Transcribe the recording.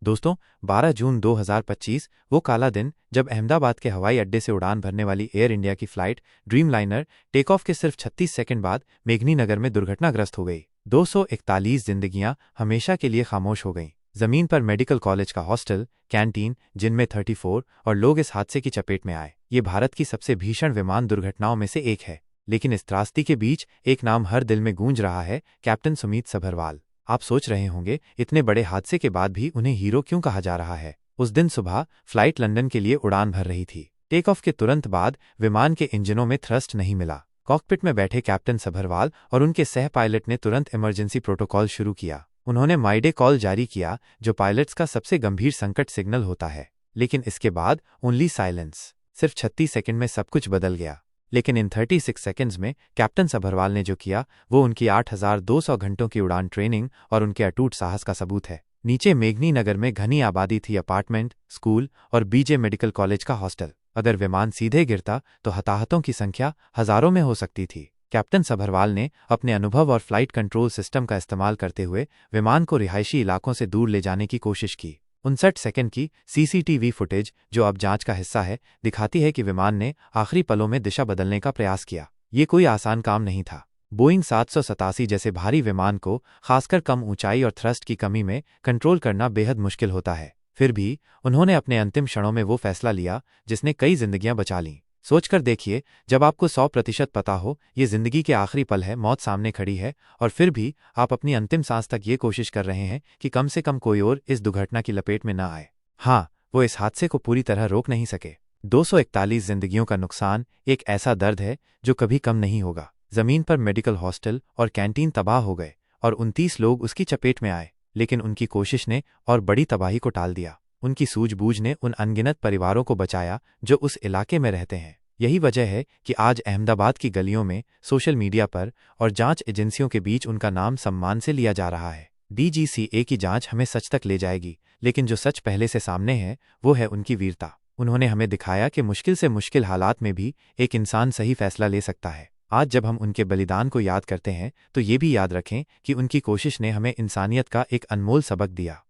दोस्तों, 12 जून 2025 वो काला दिन जब अहमदाबाद के हवाई अड्डे से उड़ान भरने वाली एयर इंडिया की फ्लाइट ड्रीमलाइनर टेक ऑफ के सिर्फ 36 सेकंड बाद मेघनीनगर में दुर्घटनाग्रस्त हो गई। 241 जिंदगियां हमेशा के लिए खामोश हो गईं। जमीन पर मेडिकल कॉलेज का हॉस्टल, कैंटीन, जिनमें 34 और लोग इस हादसे की चपेट में आए। ये भारत की सबसे भीषण विमान दुर्घटनाओं में से एक है। लेकिन इस त्रासदी के बीच एक नाम हर दिल में गूंज रहा है, कैप्टन सुमीत सभरवाल। आप सोच रहे होंगे, इतने बड़े हादसे के बाद भी उन्हें हीरो क्यों कहा जा रहा है। उस दिन सुबह फ्लाइट लंदन के लिए उड़ान भर रही थी। टेक ऑफ के तुरंत बाद विमान के इंजनों में थ्रस्ट नहीं मिला। कॉकपिट में बैठे कैप्टन सभरवाल और उनके सह पायलट ने तुरंत इमरजेंसी प्रोटोकॉल शुरू किया। उन्होंने माइडे कॉल जारी किया, जो पायलट्स का सबसे गंभीर संकट सिग्नल होता है। लेकिन इसके बाद ओनली साइलेंस। सिर्फ 36 सेकंड में सब कुछ बदल गया। लेकिन इन 36 सेकंड्स में कैप्टन सभरवाल ने जो किया, वो उनकी 8,200 घंटों की उड़ान ट्रेनिंग और उनके अटूट साहस का सबूत है। नीचे मेघनीनगर में घनी आबादी थी, अपार्टमेंट, स्कूल और बीजे मेडिकल कॉलेज का हॉस्टल। अगर विमान सीधे गिरता तो हताहतों की संख्या हजारों में हो सकती थी। कैप्टन सभरवाल ने अपने अनुभव और फ्लाइट कंट्रोल सिस्टम का इस्तेमाल करते हुए विमान को रिहायशी इलाकों से दूर ले जाने की कोशिश की। 59 सेकंड की सीसीटीवी फुटेज, जो अब जांच का हिस्सा है, दिखाती है कि विमान ने आखिरी पलों में दिशा बदलने का प्रयास किया। ये कोई आसान काम नहीं था। बोइंग 787 जैसे भारी विमान को, खासकर कम ऊंचाई और थ्रस्ट की कमी में, कंट्रोल करना बेहद मुश्किल होता है। फिर भी उन्होंने अपने अंतिम क्षणों में वो फैसला लिया जिसने कई जिंदगियां बचा लीं। सोचकर देखिए, जब आपको 100% पता हो ये जिंदगी के आखिरी पल है, मौत सामने खड़ी है, और फिर भी आप अपनी अंतिम सांस तक ये कोशिश कर रहे हैं कि कम से कम कोई और इस दुर्घटना की लपेट में न आए। हाँ, वो इस हादसे को पूरी तरह रोक नहीं सके। 241 जिंदगियों का नुकसान एक ऐसा दर्द है जो कभी कम नहीं होगा। जमीन पर मेडिकल हॉस्टल और कैंटीन तबाह हो गए और 29 लोग उसकी चपेट में आए। लेकिन उनकी कोशिश ने और बड़ी तबाही को टाल दिया। उनकी सूझबूझ ने उन अनगिनत परिवारों को बचाया जो उस इलाके में रहते हैं। यही वजह है कि आज अहमदाबाद की गलियों में, सोशल मीडिया पर और जांच एजेंसियों के बीच उनका नाम सम्मान से लिया जा रहा है। DGCA की जांच हमें सच तक ले जाएगी, लेकिन जो सच पहले से सामने है वो है उनकी वीरता। उन्होंने हमें दिखाया कि मुश्किल से मुश्किल हालात में भी एक इंसान सही फैसला ले सकता है। आज जब हम उनके बलिदान को याद करते हैं तो ये भी याद रखें कि उनकी कोशिश ने हमें इंसानियत का एक अनमोल सबक दिया।